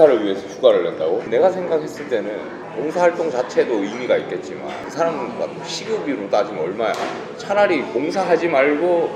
봉사를 위해서 휴가를 낸다고? 내가 생각했을 때는 봉사활동 자체도 의미가 있겠지만 그 사람은 시급으로 따지면 얼마야? 차라리 봉사하지 말고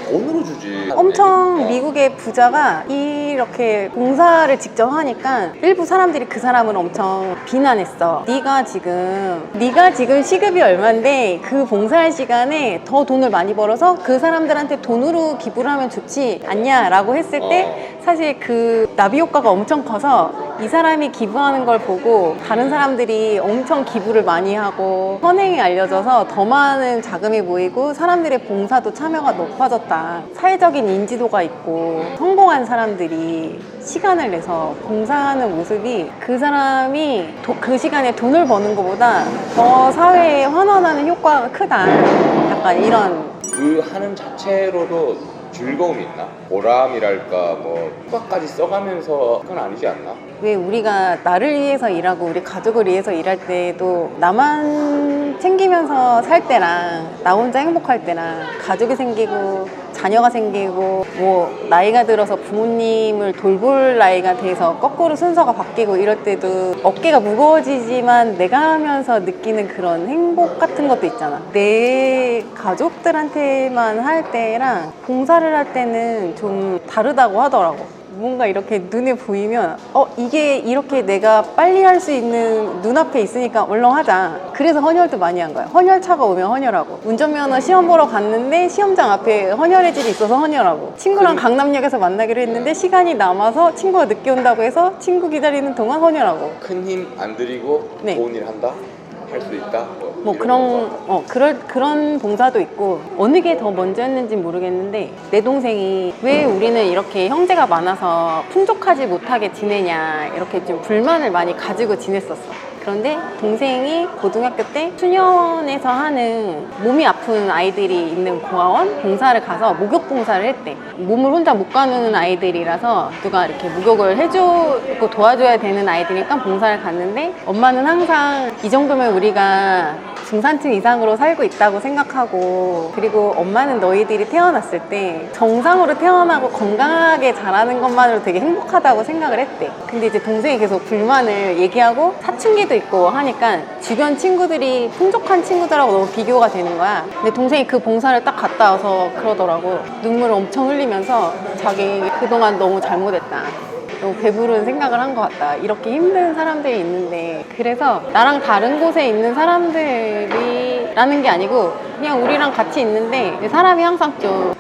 돈으로 주지. 엄청 미국의 부자가 이렇게 봉사를 직접 하니까 일부 사람들이 그 사람을 엄청 비난했어. 네가 지금 시급이 얼만데 그 봉사할 시간에 더 돈을 많이 벌어서 그 사람들한테 돈으로 기부를 하면 좋지 않냐 라고 했을 때 사실 그 나비 효과가 엄청 커서 이 사람이 기부하는 걸 보고 다른 사람들이 엄청 기부를 많이 하고 선행이 알려져서 더 많은 자금이 모이고 사람들의 봉사도 참여가 높아졌다. 사회적인 인지도가 있고 성공한 사람들이 시간을 내서 봉사하는 모습이 그 사람이 그 시간에 돈을 버는 것보다 더 사회에 환원하는 효과가 크다. 약간 이런. 그 하는 자체로도 즐거움이 있나? 보람이랄까 뭐 휴가까지 써가면서 그건 아니지 않나? 왜 우리가 나를 위해서 일하고 우리 가족을 위해서 일할 때도 나만 챙기면서 살 때랑 나 혼자 행복할 때랑 가족이 생기고 자녀가 생기고 뭐 나이가 들어서 부모님을 돌볼 나이가 돼서 거꾸로 순서가 바뀌고 이럴 때도 어깨가 무거워지지만 내가 하면서 느끼는 그런 행복 같은 것도 있잖아. 내 가족들한테만 할 때랑 봉사를 할 때는 좀 다르다고 하더라고. 뭔가 이렇게 눈에 보이면 이게 이렇게 내가 빨리 할 수 있는 눈앞에 있으니까 얼른 하자. 그래서 헌혈도 많이 한 거야. 헌혈차가 오면 헌혈하고, 운전면허 시험 보러 갔는데 시험장 앞에 헌혈의질이 있어서 헌혈하고, 친구랑 강남역에서 만나기로 했는데 시간이 남아서 친구가 늦게 온다고 해서 친구 기다리는 동안 헌혈하고. 큰 힘 안 들이고 네. 좋은 일 한다? 할 수 있다? 뭐 그런 봉사도 있고, 어느 게 더 먼저였는지 모르겠는데 내 동생이 왜 우리는 이렇게 형제가 많아서 풍족하지 못하게 지내냐 이렇게 좀 불만을 많이 가지고 지냈었어. 그런데 동생이 고등학교 때 수련에서 하는 몸이 아픈 아이들이 있는 고아원 봉사를 가서 목욕 봉사를 했대. 몸을 혼자 못 가누는 아이들이라서 누가 이렇게 목욕을 해주고 도와줘야 되는 아이들이니까 봉사를 갔는데, 엄마는 항상 이 정도면 우리가 중산층 이상으로 살고 있다고 생각하고, 그리고 엄마는 너희들이 태어났을 때 정상으로 태어나고 건강하게 자라는 것만으로 되게 행복하다고 생각을 했대. 근데 이제 동생이 계속 불만을 얘기하고 사춘기도 있고 하니까 주변 친구들이 풍족한 친구들하고 너무 비교가 되는 거야. 근데 동생이 그 봉사를 딱 갔다 와서 그러더라고. 눈물을 엄청 흘리면서 자기 그동안 너무 잘못했다, 너무 배부른 생각을 한 것 같다, 이렇게 힘든 사람들이 있는데. 그래서 나랑 다른 곳에 있는 사람들이라는 게 아니고 그냥 우리랑 같이 있는데 사람이 항상 좀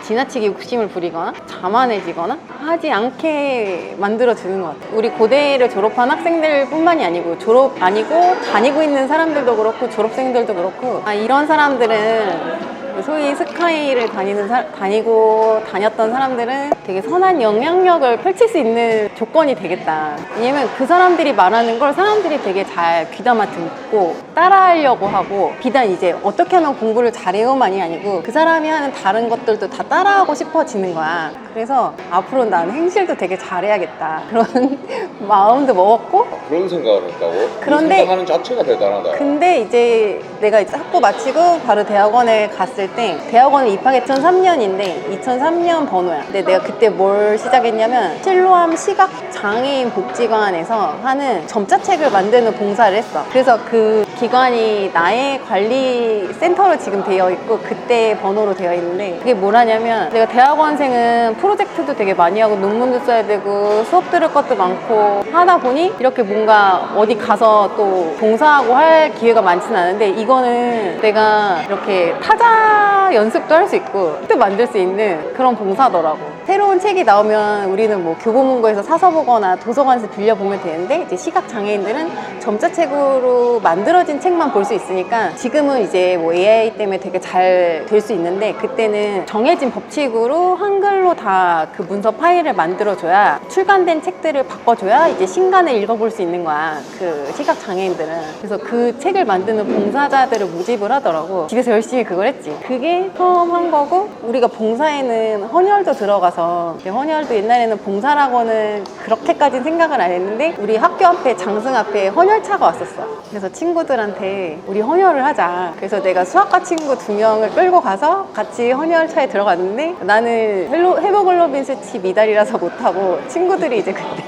지나치게 욕심을 부리거나 자만해지거나 하지 않게 만들어주는 것 같아요. 우리 고대를 졸업한 학생들 뿐만이 아니고 졸업 아니고 다니고 있는 사람들도 그렇고 졸업생들도 그렇고, 이런 사람들은 소위 스카이를 다녔던 사람들은 되게 선한 영향력을 펼칠 수 있는 조건이 되겠다. 왜냐면 그 사람들이 말하는 걸 사람들이 되게 잘 귀담아 듣고 따라하려고 하고, 비단 이제 어떻게 하면 공부를 잘해요만이 아니고 그 사람이 하는 다른 것들도 다 따라하고 싶어지는 거야. 그래서 앞으로는 나는 행실도 되게 잘해야겠다, 그런 마음도 먹었고. 그런 생각을 했다고? 그런데 그 생각하는 자체가 대단하다. 근데 이제 내가 이제 학부 마치고 바로 대학원에 갔을 때, 대학원을 입학이 2003년인데 2003년 번호야. 근데 내가 그때 뭘 시작했냐면 실로암 시각장애인 복지관에서 하는 점자책을 만드는 봉사를 했어. 그래서 그 기관이 나의 관리 센터로 지금 되어 있고 그때 번호로 되어 있는데, 그게 뭐라냐면 내가 대학원생은 프로젝트도 되게 많이 하고 논문도 써야 되고 수업 들을 것도 많고 하다 보니 이렇게 뭔가 어디 가서 또 봉사하고 할 기회가 많지는 않은데, 이거는 내가 이렇게 타자 연습도 할 수 있고 또 만들 수 있는 그런 봉사더라고. 새로운 책이 나오면 우리는 뭐 교보문고에서 사서 보거나 도서관에서 빌려보면 되는데, 이제 시각장애인들은 점자책으로 만들어진 책만 볼 수 있으니까 지금은 이제 뭐 AI 때문에 되게 잘 될 수 있는데, 그때는 정해진 법칙으로 한글로 다 그 문서 파일을 만들어줘야, 출간된 책들을 바꿔줘야 이제 신간을 읽어볼 수 있는 거야, 그 시각장애인들은. 그래서 그 책을 만드는 봉사자들을 모집을 하더라고. 집에서 열심히 그걸 했지. 그게 처음 한 거고, 우리가 봉사에는 헌혈도 들어가서, 헌혈도 옛날에는 봉사라고는 그렇게까지는 생각을 안 했는데 우리 학교 앞에 장승 앞에 헌혈차가 왔었어. 그래서 친구들한테 우리 헌혈을 하자. 그래서 내가 수학과 친구 2명을 끌고 가서 같이 헌혈차에 들어갔는데, 나는 헤모글로빈 수치 미달이라서 못하고 친구들이 이제 그때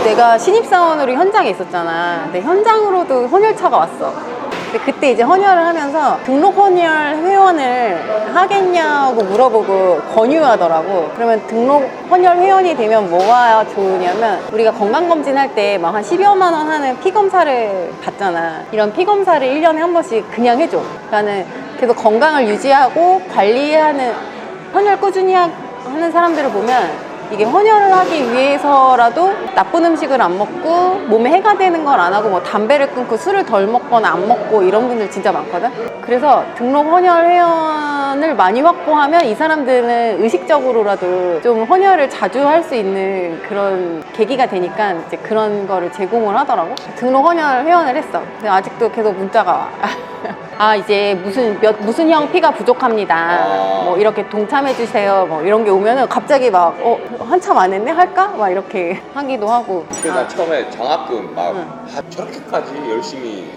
내가 신입사원으로 현장에 있었잖아. 근데 현장으로도 헌혈차가 왔어. 근데 그때 이제 헌혈을 하면서 등록 헌혈 회원을 하겠냐고 물어보고 권유하더라고. 그러면 등록 헌혈 회원이 되면 뭐가 좋으냐면 우리가 건강검진 할 때 막 한 10여만 원 하는 피검사를 받잖아. 이런 피검사를 1년에 한 번씩 그냥 해줘. 그러니까 계속 건강을 유지하고 관리하는 헌혈 꾸준히 하는 사람들을 보면 이게 헌혈을 하기 위해서라도 나쁜 음식을 안 먹고 몸에 해가 되는 걸 안 하고 뭐 담배를 끊고 술을 덜 먹거나 안 먹고 이런 분들 진짜 많거든. 그래서 등록 헌혈 회원을 많이 확보하면 이 사람들은 의식적으로라도 좀 헌혈을 자주 할 수 있는 그런 계기가 되니까 이제 그런 거를 제공을 하더라고. 등록 헌혈 회원을 했어. 근데 아직도 계속 문자가 와. 아, 이제 무슨 형 피가 부족합니다. 뭐 이렇게 동참해 주세요. 뭐 이런 게 오면은 갑자기 막 한참 안 했네 할까? 막 이렇게 하기도 하고. 그러니까 처음에 장학금 막 저렇게까지 열심히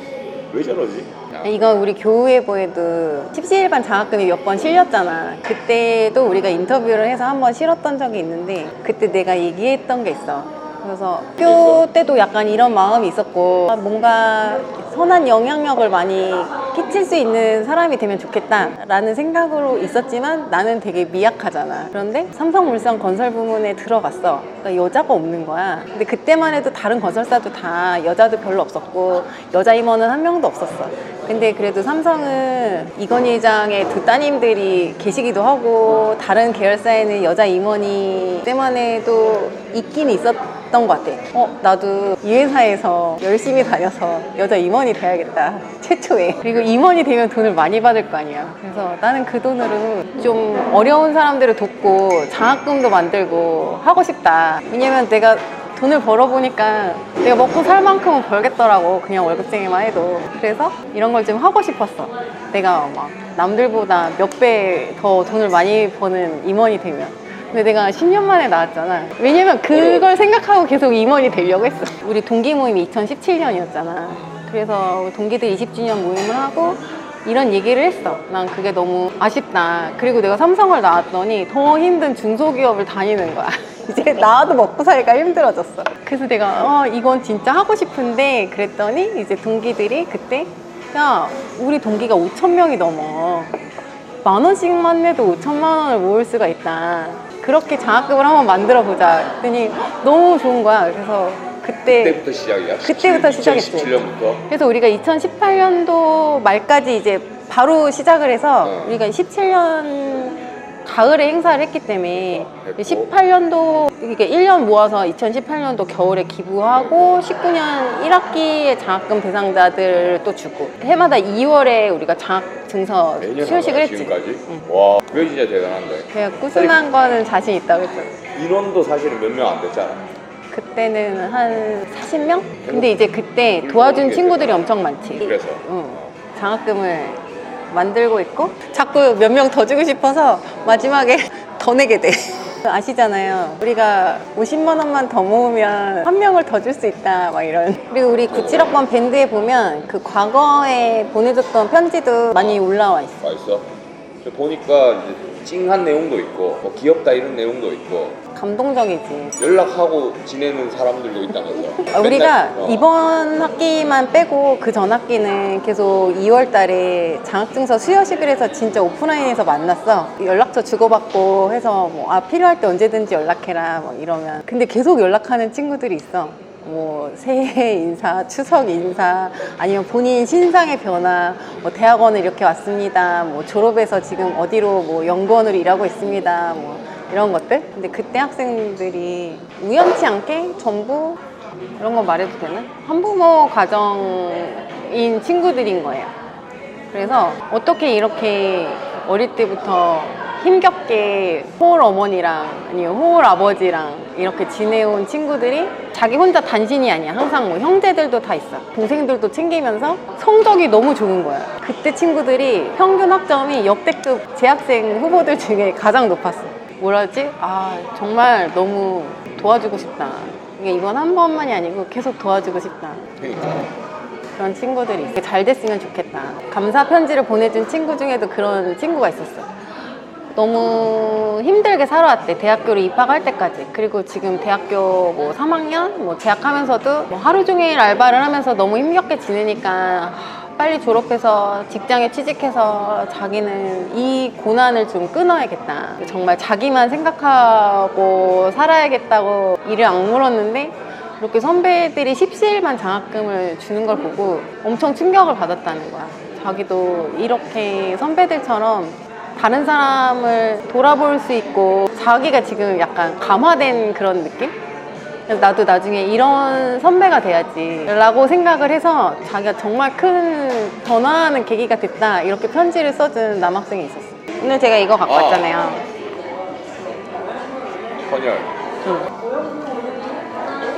왜 저러지? 이건 우리 교우예보에도 17일반 장학금이 몇 번 실렸잖아. 그때도 우리가 인터뷰를 해서 한번 실었던 적이 있는데 그때 내가 얘기했던 게 있어. 그래서 학교 때도 약간 이런 마음이 있었고 뭔가 선한 영향력을 많이 끼칠 수 있는 사람이 되면 좋겠다라는 생각으로 있었지만 나는 되게 미약하잖아. 그런데 삼성물산 건설 부문에 들어갔어. 그러니까 여자가 없는 거야. 근데 그때만 해도 다른 건설사도 다 여자도 별로 없었고 여자 임원은 한 명도 없었어. 근데 그래도 삼성은 이건희 회장의 두 따님들이 계시기도 하고 다른 계열사에는 여자 임원이 그때만 해도 있긴 있었던 것 같아. 나도 이 회사에서 열심히 다녀서 여자 임원이 돼야겠다. 최초에. 그리고 임원이 되면 돈을 많이 받을 거 아니야. 그래서 나는 그 돈으로 좀 어려운 사람들을 돕고 장학금도 만들고 하고 싶다. 왜냐면 내가 돈을 벌어보니까 내가 먹고 살 만큼은 벌겠더라고. 그냥 월급쟁이만 해도. 그래서 이런 걸 좀 하고 싶었어. 내가 막 남들보다 몇 배 더 돈을 많이 버는 임원이 되면. 근데 내가 10년 만에 나왔잖아. 왜냐면 그걸 생각하고 계속 임원이 되려고 했어. 우리 동기 모임이 2017년이었잖아. 그래서 동기들 20주년 모임을 하고 이런 얘기를 했어. 난 그게 너무 아쉽다. 그리고 내가 삼성을 나왔더니 더 힘든 중소기업을 다니는 거야. 이제 나와도 먹고 살기가 힘들어졌어. 그래서 내가 이건 진짜 하고 싶은데 그랬더니 이제 동기들이 그때 야 우리 동기가 5,000명이 넘어. 10,000원씩만 내도 5천만 원을 모을 수가 있다. 그렇게 장학금을 한번 만들어 보자. 그랬더니 너무 좋은 거야. 그래서 그때부터 시작이야? 그때부터 시작했지. 2017년부터? 그래서 우리가 2018년도 말까지 이제 바로 시작을 해서 우리가 17년 가을에 행사를 했기 때문에 18년도 그러니까 1년 모아서 2018년도 겨울에 기부하고 19년 1학기에 장학금 대상자들 또 주고 해마다 2월에 우리가 장학 증서 수여식을 했지. 지금까지? 와, 그게 진짜 대단한데. 그냥 꾸준한 거는 자신 있다고 했잖아. 인원도 사실은 몇 명 안 됐잖아. 그때는 한 40명? 근데 이제 그때 도와준 친구들이 엄청 많지. 그래서 장학금을 만들고 있고 자꾸 몇 명 더 주고 싶어서 마지막에 더 내게 돼. 아시잖아요. 우리가 50만 원만 더 모으면 한 명을 더 줄 수 있다 막 이런. 그리고 우리 97학번 밴드에 보면 그 과거에 보내줬던 편지도 많이 올라와 있어. 있어? 보니까 이제 찡한 내용도 있고 뭐 귀엽다 이런 내용도 있고 감동적이지. 연락하고 지내는 사람들도 있다면서. 우리가 이번 학기만 빼고 그 전 학기는 계속 2월 달에 장학증서 수여식을 해서 진짜 오프라인에서 만났어. 연락처 주고받고 해서 필요할 때 언제든지 연락해라 뭐 이러면. 근데 계속 연락하는 친구들이 있어. 뭐 새해 인사, 추석 인사, 아니면 본인 신상의 변화, 뭐 대학원을 이렇게 왔습니다. 뭐 졸업해서 지금 어디로 뭐 연구원으로 일하고 있습니다. 뭐 이런 것들. 근데 그때 학생들이 우연치 않게 전부 이런 거 말해도 되나? 한부모 가정인 친구들인 거예요. 그래서 어떻게 이렇게 어릴 때부터 힘겹게 호울 어머니랑 아니면 호울 아버지랑 이렇게 지내온 친구들이 자기 혼자 단신이 아니야. 항상 뭐 형제들도 다 있어. 동생들도 챙기면서 성적이 너무 좋은 거야. 그때 친구들이 평균 학점이 역대급 재학생 후보들 중에 가장 높았어. 뭐라지? 정말 너무 도와주고 싶다. 이건 한 번만이 아니고 계속 도와주고 싶다. 그러니까. 그런 친구들이 잘 됐으면 좋겠다. 감사 편지를 보내준 친구 중에도 그런 친구가 있었어. 너무 힘들게 살아왔대. 대학교를 입학할 때까지. 그리고 지금 대학교 뭐 3학년 뭐 재학하면서도 뭐 하루 종일 알바를 하면서 너무 힘겹게 지내니까 빨리 졸업해서 직장에 취직해서 자기는 이 고난을 좀 끊어야겠다. 정말 자기만 생각하고 살아야겠다고 이를 악물었는데 이렇게 선배들이 십시일반 장학금을 주는 걸 보고 엄청 충격을 받았다는 거야. 자기도 이렇게 선배들처럼 다른 사람을 돌아볼 수 있고 자기가 지금 약간 감화된 그런 느낌? 그래서 나도 나중에 이런 선배가 돼야지 라고 생각을 해서 자기가 정말 큰 변화하는 계기가 됐다 이렇게 편지를 써준 남학생이 있었어. 오늘 제가 이거 갖고 왔잖아요. 헌혈.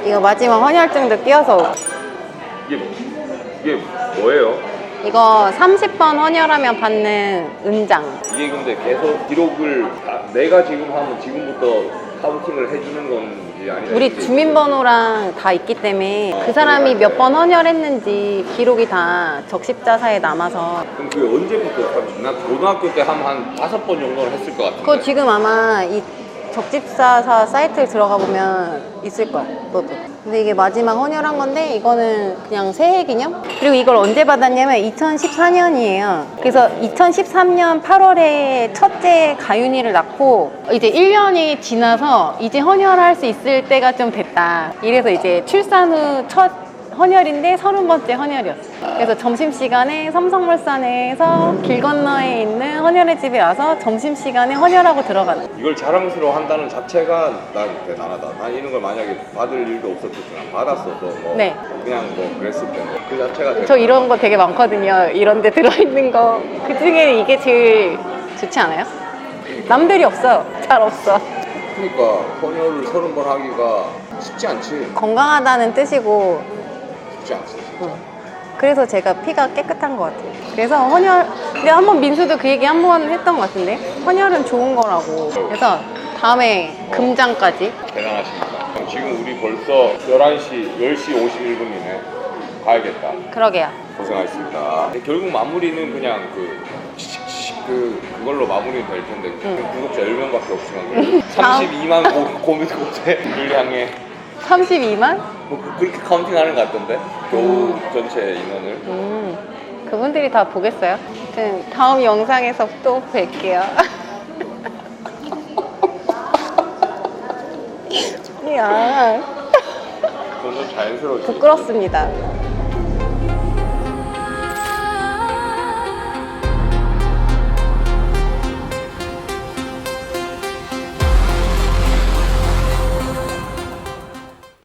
이거 마지막 헌혈증도 끼워서 이게 뭐예요? 이거 30번 헌혈하면 받는 은장. 이게 근데 계속 기록을 내가 지금 하면 지금부터 카운팅을 해주는 건지 아니면 우리 주민번호랑 다 있기 때문에 그 사람이 몇 번 헌혈했는지 기록이 다 적십자사에 남아서. 그럼 그게 언제부터? 난 고등학교 때 한 5번 정도는 했을 것 같은데. 그거 지금 아마 이 적집사사 사이트에 들어가 보면 있을 거야, 너도. 근데 이게 마지막 헌혈한 건데 이거는 그냥 새해 기념? 그리고 이걸 언제 받았냐면 2014년이에요. 그래서 2013년 8월에 첫째 가윤이를 낳고 이제 1년이 지나서 이제 헌혈할 수 있을 때가 좀 됐다. 이래서 이제 출산 후 첫 헌혈인데 30번째 헌혈이었어. 그래서 점심시간에 삼성물산에서 길 건너에 있는 헌혈의 집에 와서 점심시간에 헌혈하고 들어가는. 이걸 자랑스러워 한다는 자체가 난 대단하다. 난 이런 걸 만약에 받을 일도 없었겠지만 받았어도 뭐 네. 그냥 뭐 그랬을 텐데 그 자체가 저 이런 거 되게 많거든요. 이런 데 들어있는 거. 그 중에 이게 제일 좋지 않아요? 남들이 없어요. 잘 없어. 그러니까 헌혈을 30번 하기가 쉽지 않지. 건강하다는 뜻이고 쉽지 않지. 그래서 제가 피가 깨끗한 것 같아요. 그래서 헌혈, 근데 한번 민수도 그 얘기 한 번 했던 것 같은데 헌혈은 좋은 거라고. 그래서 다음에 금장까지. 대단하십니다. 지금 우리 벌써 11시, 10시 51분이네. 가야겠다. 그러게요. 고생하셨습니다. 결국 마무리는 그냥 그걸로 마무리는 될 텐데 구독자 10명밖에 없지만 32만 고민고대를 향해 32만? 뭐 그렇게 카운팅하는 것 같던데 겨우 전체 인원을. 그분들이 다 보겠어요? 아무튼 다음 영상에서 또 뵐게요. 야, 좀 자연스러워. 부끄럽습니다.